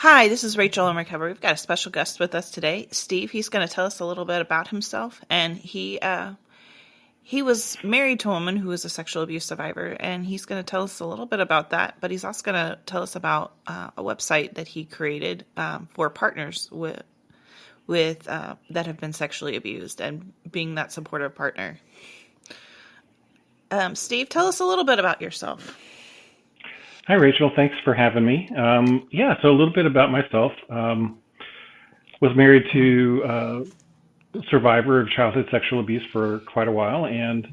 Hi, this is Rachel in Recovery. We've got a special guest with us today, Steve. He's going to tell us a little bit about himself, and he was married to a woman who was a sexual abuse survivor, and he's going to tell us a little bit about that. But he's also going to tell us about a website that he created for partners with that have been sexually abused and being that supportive partner. Steve, tell us a little bit about yourself. Hi, Rachel. Thanks for having me. So a little bit about myself. Was married to a survivor of childhood sexual abuse for quite a while, and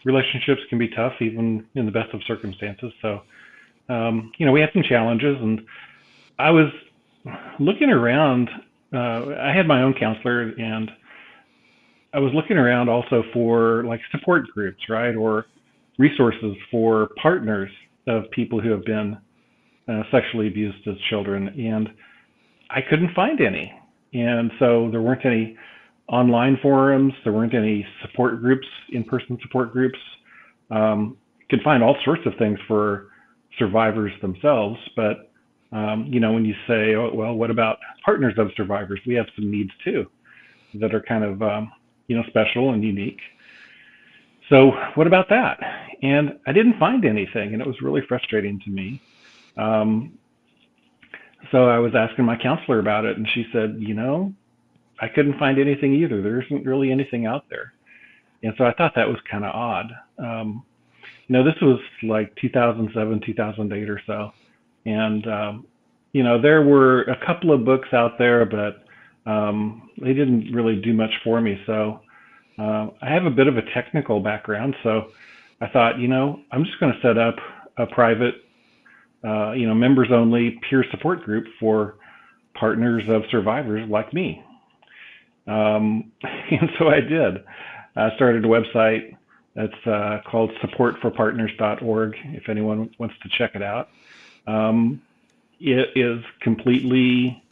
relationships can be tough even in the best of circumstances. So, we had some challenges, and I was looking around. I had my own counselor, and I was looking around also for like support groups, right, or resources for partners of people who have been sexually abused as children, and I couldn't find any. And so there weren't any online forums, there weren't any support groups, in-person support groups. You can find all sorts of things for survivors themselves, but when you say, oh, well, what about partners of survivors? We have some needs too that are kind of special and unique. So what about that? And I didn't find anything, and it was really frustrating to me. So I was asking my counselor about it, and she said, I couldn't find anything either. There isn't really anything out there. And so I thought that was kind of odd. This was like 2007, 2008 or so. And, there were a couple of books out there, but they didn't really do much for me. So I have a bit of a technical background, so I thought, I'm just going to set up a private, members only peer support group for partners of survivors like me. And so I did. I started a website that's called supportforpartners.org, if anyone wants to check it out. It is completely,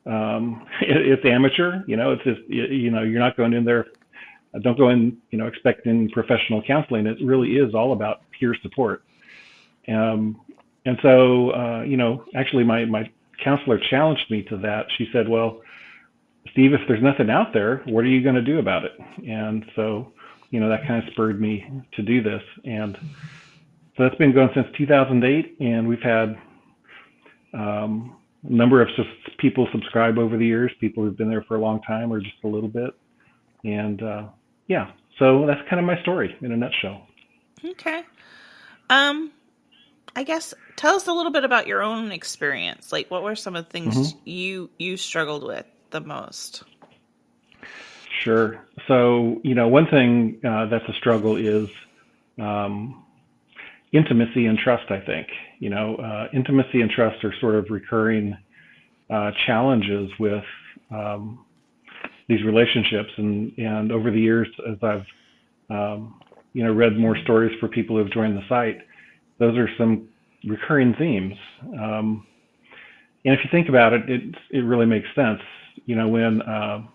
it's amateur, it's just, you're not going in there. Don't go in, expecting professional counseling. It really is all about peer support. And so, actually my counselor challenged me to that. She said, well, Steve, if there's nothing out there, what are you going to do about it? And so, that kind of spurred me to do this. And so that's been going since 2008. And we've had a number of people subscribe over the years, people who've been there for a long time or just a little bit. And, so that's kind of my story in a nutshell. Okay. I guess tell us a little bit about your own experience. Like, what were some of the things you struggled with the most? Sure. So, one thing that's a struggle is intimacy and trust, I think. Intimacy and trust are sort of recurring challenges with these relationships, and over the years, as I've read more stories for people who've joined the site, those are some recurring themes. And if you think about it, it really makes sense. When a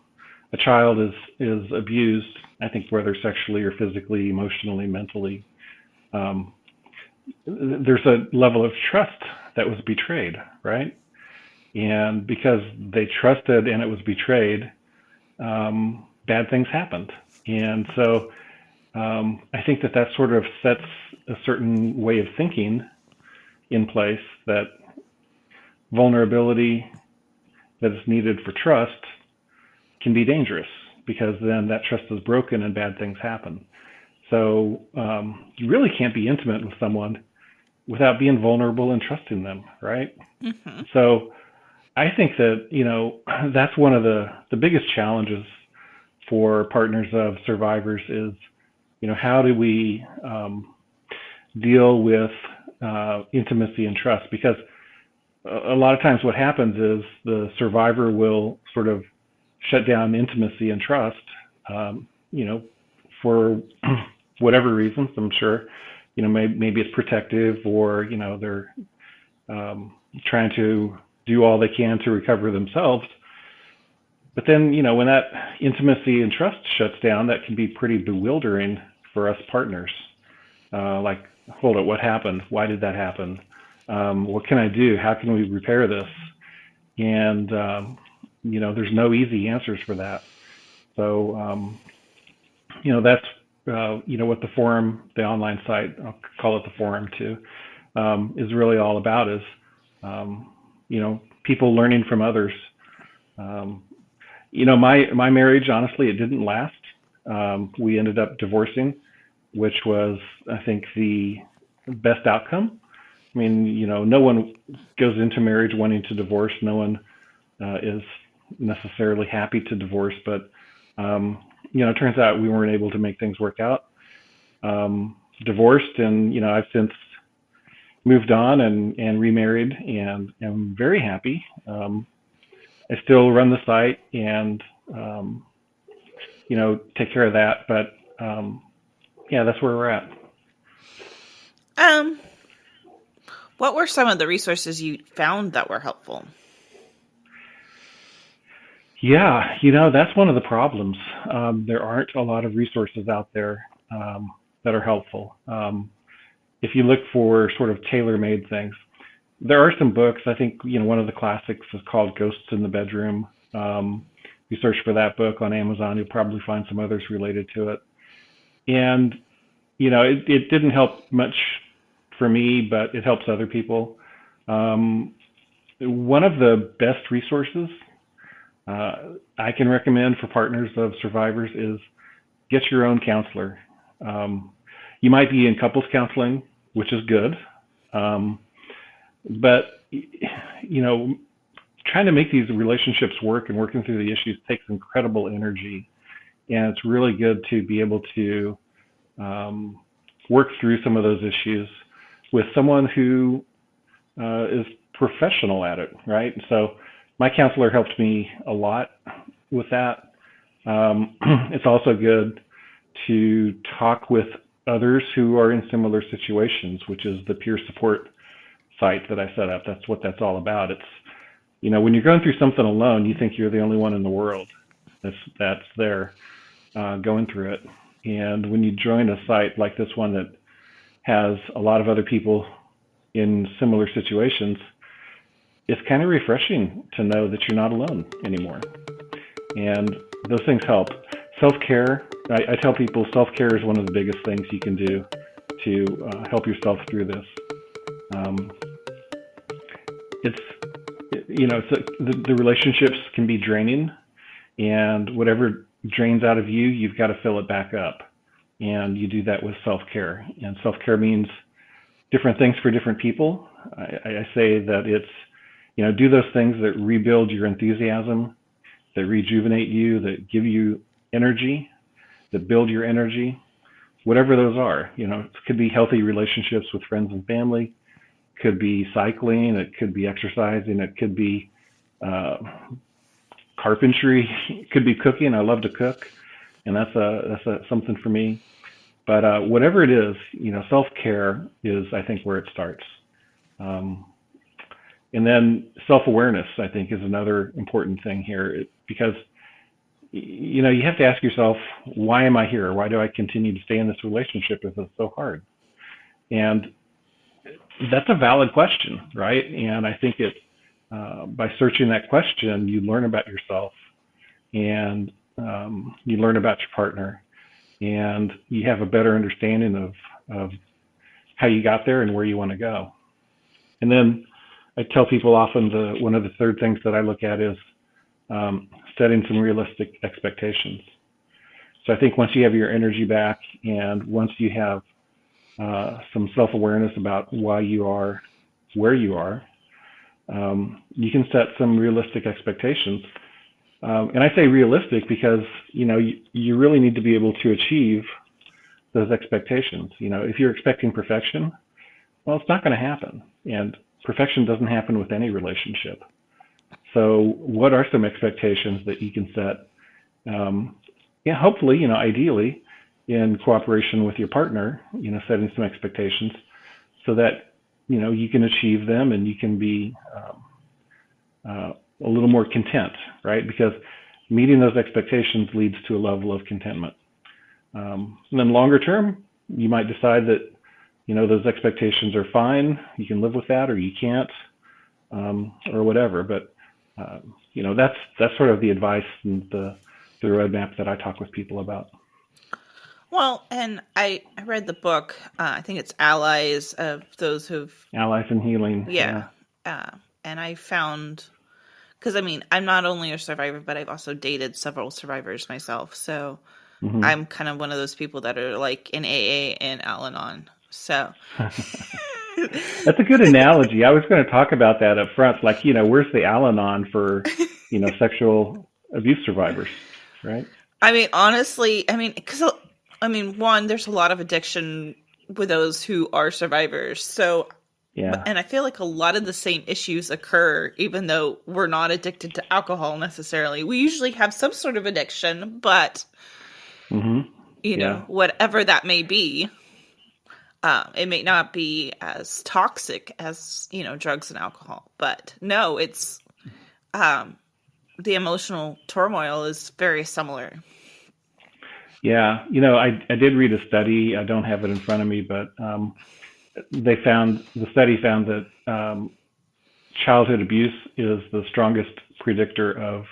child is abused, I think whether sexually or physically, emotionally, mentally, there's a level of trust that was betrayed, right? And because they trusted and it was betrayed, bad things happened. And so I think that sort of sets a certain way of thinking in place, that vulnerability that is needed for trust can be dangerous, because then that trust is broken and bad things happen. So you really can't be intimate with someone without being vulnerable and trusting them, right? Mm-hmm. So I think that, that's one of the biggest challenges for partners of survivors is, how do we deal with intimacy and trust? Because a lot of times what happens is the survivor will sort of shut down intimacy and trust, for whatever reasons, I'm sure. Maybe it's protective, or, they're trying to do all they can to recover themselves. But then, when that intimacy and trust shuts down, that can be pretty bewildering for us partners. Like, hold it, what happened? Why did that happen? What can I do? How can we repair this? And there's no easy answers for that. So that's what the forum, the online site, I'll call it the forum too, is really all about. Is people learning from others. My marriage, honestly, it didn't last. We ended up divorcing, which was, I think, the best outcome. I mean, no one goes into marriage wanting to divorce. No one is necessarily happy to divorce, but it turns out we weren't able to make things work out. Divorced, and I've since moved on and remarried, and am very happy. I still run the site and take care of that, but that's where we're at. What were some of the resources you found that were helpful? Yeah, that's one of the problems. There aren't a lot of resources out there that are helpful. If you look for sort of tailor-made things, there are some books. I think, one of the classics is called Ghosts in the Bedroom. If you search for that book on Amazon, you'll probably find some others related to it. And, it didn't help much for me, but it helps other people. One of the best resources I can recommend for partners of survivors is get your own counselor. You might be in couples counseling, which is good. But, trying to make these relationships work and working through the issues takes incredible energy. And it's really good to be able to work through some of those issues with someone who is professional at it, right? So my counselor helped me a lot with that. It's also good to talk with others who are in similar situations, which is the peer support site that I set up. That's what that's all about. It's, when you're going through something alone, you think you're the only one in the world that's there going through it. And when you join a site like this one that has a lot of other people in similar situations, it's kind of refreshing to know that you're not alone anymore. And those things help. Self-care, I tell people self-care is one of the biggest things you can do to help yourself through this. The relationships can be draining, and whatever drains out of you, you've got to fill it back up. And you do that with self-care. And self-care means different things for different people. I say that it's, do those things that rebuild your enthusiasm, that rejuvenate you, that give you energy, that build your energy, whatever those are. It could be healthy relationships with friends and family, could be cycling, it could be exercising, it could be carpentry, it could be cooking. I love to cook, and that's something for me. But whatever it is, self-care is, I think, where it starts. And then self-awareness, I think, is another important thing here, because you have to ask yourself, why am I here? Why do I continue to stay in this relationship if it's so hard? And that's a valid question, right? And I think by searching that question, you learn about yourself, and you learn about your partner, and you have a better understanding of how you got there and where you want to go. And then I tell people often one of the third things that I look at is setting some realistic expectations. So I think once you have your energy back, and once you have some self-awareness about why you are where you are, you can set some realistic expectations. And I say realistic because, you really need to be able to achieve those expectations. If you're expecting perfection, well, it's not going to happen. And perfection doesn't happen with any relationship. So what are some expectations that you can set? Hopefully, ideally, in cooperation with your partner, setting some expectations so that, you can achieve them and you can be a little more content, right? Because meeting those expectations leads to a level of contentment. And then longer term, you might decide that, those expectations are fine. You can live with that, or you can't, or whatever. But that's sort of the advice and the roadmap that I talk with people about. Well, and I read the book. I think it's Allies of those who've, Allies in Healing. yeah. Yeah. Uh, and I found, because I mean, I'm not only a survivor, but I've also dated several survivors myself. So Hmm. I'm kind of one of those people that are like in AA and Al Anon. So, That's a good analogy. I was going to talk about that up front. Like, where's the Al-Anon for, sexual abuse survivors, right? I mean, honestly, I mean, because I mean, one, there's a lot of addiction with those who are survivors. So, Yeah. and I feel like a lot of the same issues occur, even though we're not addicted to alcohol necessarily. We usually have some sort of addiction, but Hmm. Yeah. whatever that may be, it may not be as toxic as drugs and alcohol. But no, it's um, the emotional turmoil is very similar. Yeah. I did read a study. I don't have it in front of me, but the study found that childhood abuse is the strongest predictor of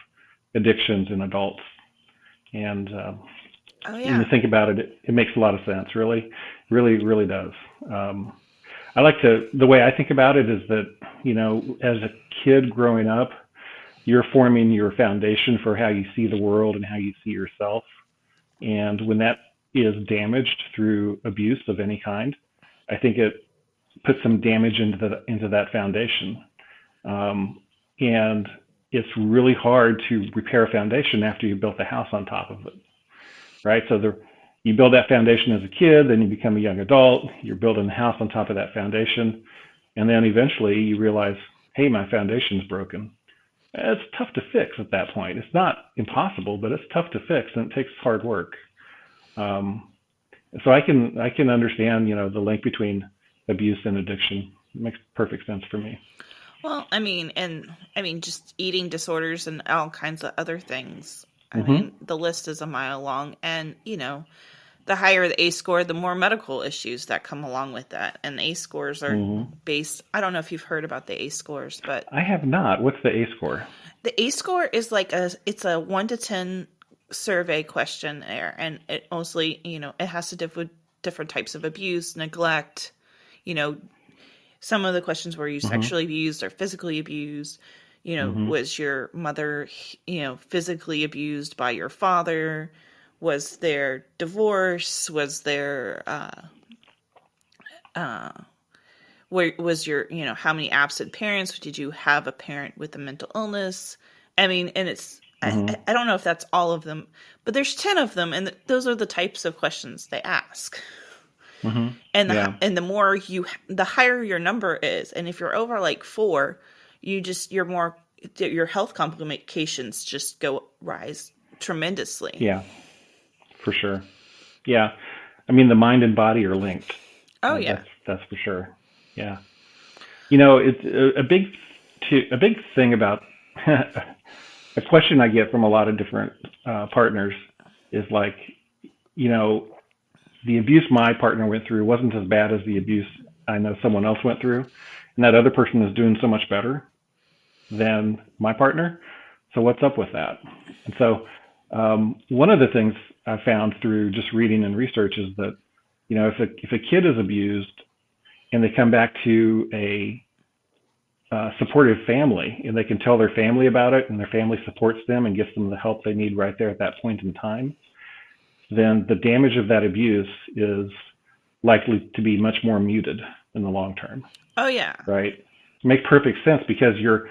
addictions in adults. And Oh when you yeah. think about it, it makes a lot of sense. Really, really, really does. Um, the way I think about it is that, as a kid growing up, you're forming your foundation for how you see the world and how you see yourself. And when that is damaged through abuse of any kind, I think it puts some damage into that foundation. Um, and it's really hard to repair a foundation after you built a house on top of it, right? You build that foundation as a kid, then you become a young adult, you're building a house on top of that foundation, and then eventually you realize, hey, my foundation's broken. It's tough to fix at that point. It's not impossible, but it's tough to fix, and it takes hard work. Um, so I can understand, the link between abuse and addiction. It makes perfect sense for me. Well, I mean, just eating disorders and all kinds of other things. I Hmm. mean, the list is a mile long, and the higher the ACE score, the more medical issues that come along with that. And the ACE scores are Hmm. based. I don't know if you've heard about the ACE scores, but I have not. What's the A score? the ACE score is like it's a 1 to 10 survey questionnaire, and it mostly, it has to do with different types of abuse, neglect. You know, some of the questions were you Hmm. sexually abused or physically abused? Hmm. Was your mother, physically abused by your father? Was there divorce? Was there, where was your, how many absent parents? Did you have a parent with a mental illness? I mean, and Hmm. I don't know if that's all of them, but there's 10 of them, and those are the types of questions they ask. Hmm. And Yeah. the higher your number is, and if you're over like 4, your health complications just rise tremendously. Yeah. For sure. Yeah. I mean, the mind and body are linked. Oh yeah. That's for sure. Yeah. It's a big thing about a question I get from a lot of different partners is like, you know, the abuse my partner went through wasn't as bad as the abuse I know someone else went through, and that other person is doing so much better than my partner. So what's up with that? And so one of the things I found through just reading and research is that, if a kid is abused and they come back to a supportive family and they can tell their family about it and their family supports them and gets them the help they need right there at that point in time, then the damage of that abuse is likely to be much more muted in the long term, Oh yeah. right? It makes perfect sense because you're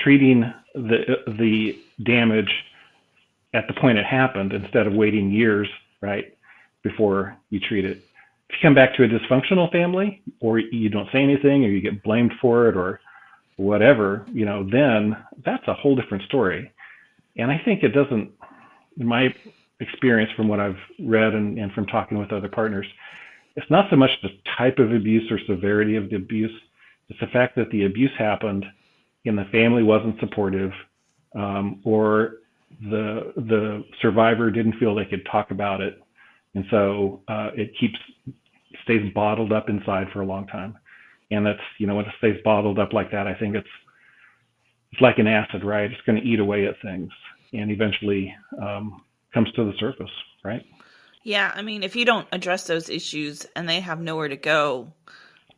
treating the damage at the point it happened instead of waiting years, right, before you treat it. If you come back to a dysfunctional family, or you don't say anything, or you get blamed for it, or whatever, then that's a whole different story. And I think it doesn't, in my experience from what I've read and from talking with other partners, it's not so much the type of abuse or severity of the abuse, it's the fact that the abuse happened and the family wasn't supportive, or the survivor didn't feel they could talk about it, and so it keeps stays bottled up inside for a long time. And that's, when it stays bottled up like that, I think it's like an acid, right? It's going to eat away at things and eventually comes to the surface, right? Yeah, I mean, if you don't address those issues and they have nowhere to go,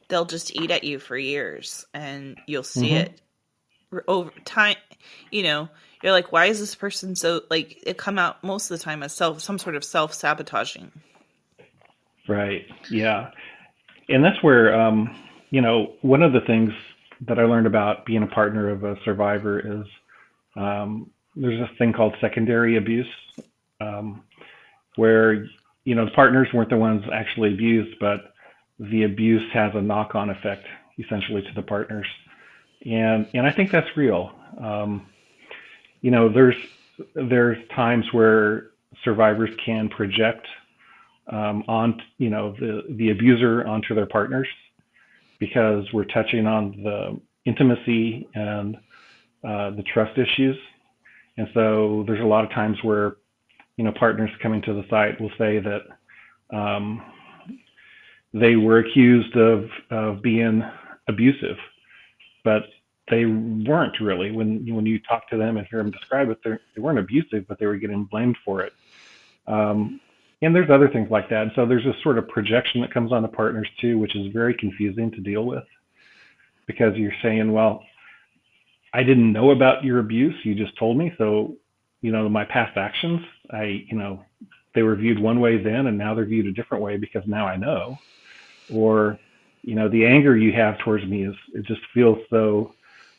they'll just eat at you for years, and you'll see Mm-hmm. it over time. You know, you're like, why is this person so, like, it come out most of the time as some sort of self-sabotaging. Right. Yeah. And that's where, one of the things that I learned about being a partner of a survivor is there's this thing called secondary abuse, um, where, the partners weren't the ones actually abused, but the abuse has a knock-on effect essentially to the partners. And I think that's real. You know, there's there's times where survivors can project on the abuser onto their partners because we're touching on the intimacy and the trust issues. And so there's a lot of times where partners coming to the site will say that um, they were accused of being abusive, but they weren't really. When you talk to them and hear them describe it, they weren't abusive, but they were getting blamed for it. Um, and there's other things like that. And so there's this sort of projection that comes on the partners too, which is very confusing to deal with because you're saying, well, I didn't know about your abuse. You just told me. So, my past actions, they were viewed one way then, and now they're viewed a different way because now I know. Or, the anger you have towards me it just feels so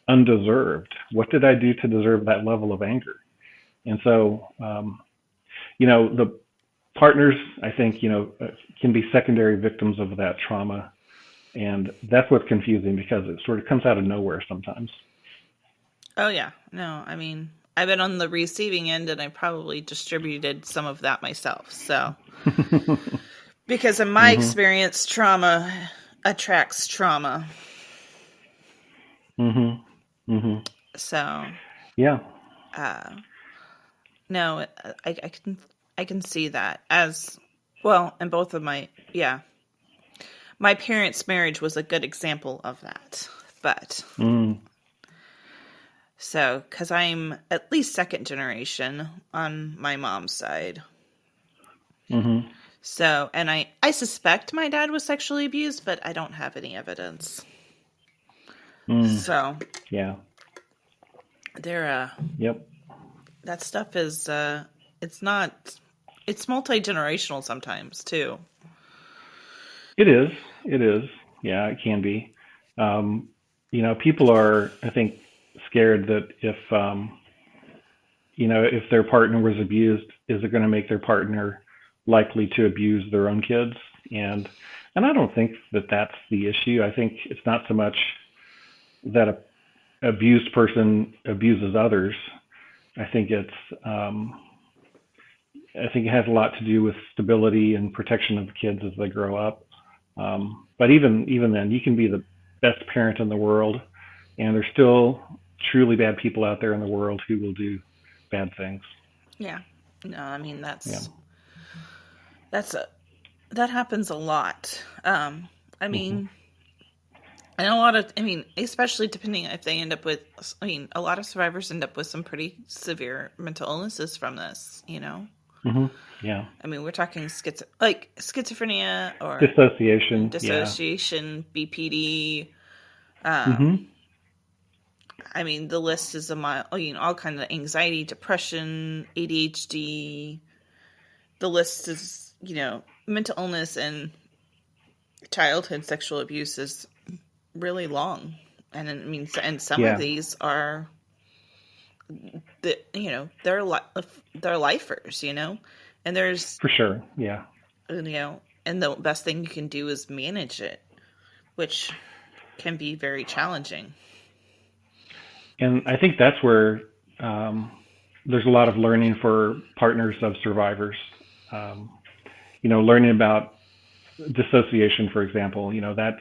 undeserved. What did I do to deserve that level of anger? And so, the partners, I think, can be secondary victims of that trauma. And that's what's confusing because it sort of comes out of nowhere sometimes. Oh yeah, no, I mean, I've been on the receiving end, and I probably distributed some of that myself. So, because in my hmm experience, trauma attracts trauma. hmm hmm So, Yeah. uh, no, I can see that as well. And both of my parents' marriage was a good example of that. But Mm. so, because I'm at least second generation on my mom's side. hmm So, and I suspect my dad was sexually abused, but I don't have any evidence. Mm. So, Yeah. there, Yep. that stuff is, it's not, it's multi generational sometimes too. It is. It is. Yeah, it can be. People are, I think, scared that if their partner was abused, is it going to make their partner likely to abuse their own kids? And I don't think that that's the issue. I think it's not so much that a abused person abuses others. I think I think it has a lot to do with stability and protection of the kids as they grow up. But even then, you can be the best parent in the world, and there's still truly bad people out there in the world who will do bad things. Yeah. No, I mean, Yeah. that's a, that happens a lot. I hmm mean, and a lot of, I mean, especially depending if they end up with, I mean, a lot of survivors end up with some pretty severe mental illnesses from this, you know? hmm Yeah. I mean, we're talking like schizophrenia or Dissociation. Yeah. dissociation, BPD. Um, hmm I mean, the list is a mile, you know, all kinds of anxiety, depression, ADHD. The list is, you know, mental illness and childhood sexual abuse is really long. And I mean, and some of Yeah. these are you know, they're lifers, you know, and there's, For sure. Yeah. you know, and the best thing you can do is manage it, which can be very challenging. And I think that's where um, there's a lot of learning for partners of survivors. Um, learning about dissociation, for example. That's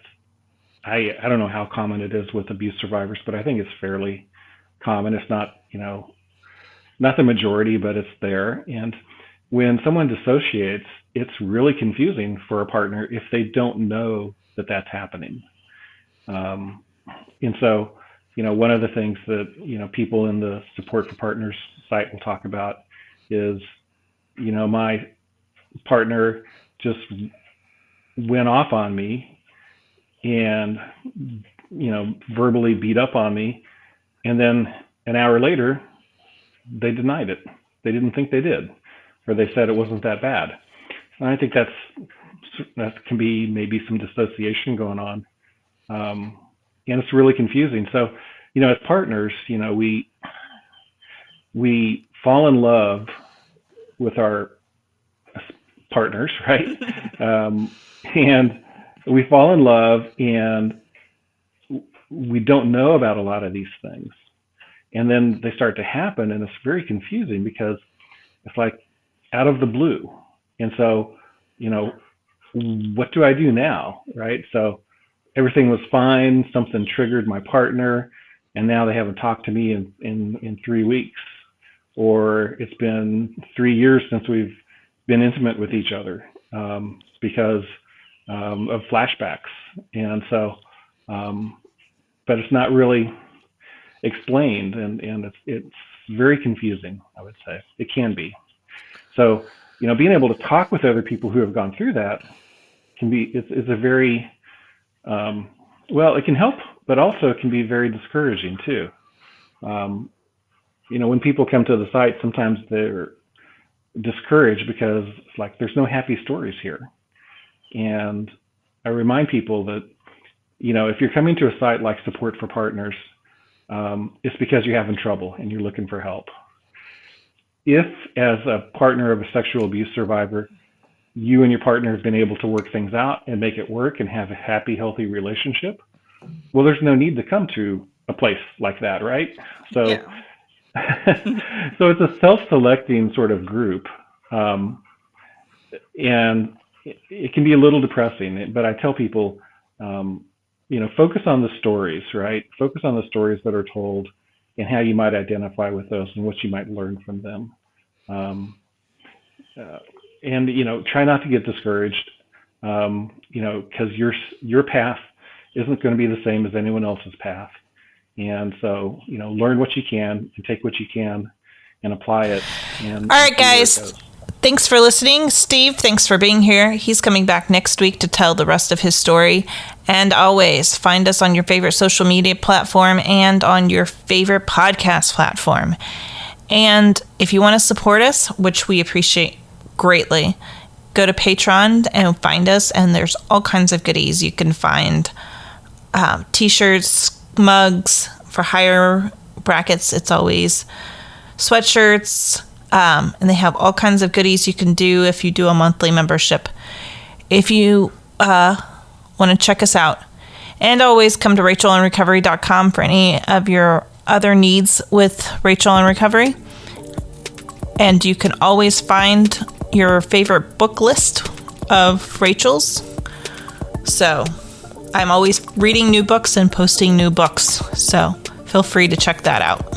I don't know how common it is with abuse survivors, but I think it's fairly common. It's not not the majority, but it's there. And when someone dissociates, it's really confusing for a partner if they don't know that that's happening. Um, and so, one of the things that, people in the Support for Partners site will talk about is, my partner just went off on me and, verbally beat up on me. And then an hour later, they denied it. They didn't think they did, or they said it wasn't that bad. And I think that can be maybe some dissociation going on. And it's really confusing. So, as partners, we fall in love with our partners, right? And we fall in love, and we don't know about a lot of these things. And then they start to happen, and it's very confusing because it's like out of the blue. And so, what do I do now, right? So everything was fine. Something triggered my partner, and now they haven't talked to me in 3 weeks. Or it's been 3 years since we've been intimate with each other because of flashbacks. And so, but it's not really explained, and it's very confusing, I would say. It can be. So, being able to talk with other people who have gone through that is a very, well, it can help, but also it can be very discouraging too. When people come to the site, sometimes they're discouraged because it's like there's no happy stories here. And I remind people that, if you're coming to a site like Support for Partners, it's because you're having trouble and you're looking for help. If, as a partner of a sexual abuse survivor, you and your partner have been able to work things out and make it work and have a happy, healthy relationship, well, there's no need to come to a place like that, right? So, yeah. So it's a self-selecting sort of group, and it can be a little depressing. But I tell people, focus on the stories, right? Focus on the stories that are told and how you might identify with those and what you might learn from them. And try not to get discouraged, because your path isn't going to be the same as anyone else's path. And so, learn what you can and take what you can and apply it. And all right, guys. Thanks for listening. Steve, thanks for being here. He's coming back next week to tell the rest of his story. And always find us on your favorite social media platform and on your favorite podcast platform. And if you want to support us, which we appreciate greatly, go to Patreon and find us. And there's all kinds of goodies. You can find t-shirts, mugs for higher brackets. It's always sweatshirts. And they have all kinds of goodies you can do if you do a monthly membership. If you want to check us out. And always come to rachelinrecovery.com for any of your other needs with Rachel in Recovery. And you can always find your favorite book list of Rachel's. So I'm always reading new books and posting new books. So feel free to check that out.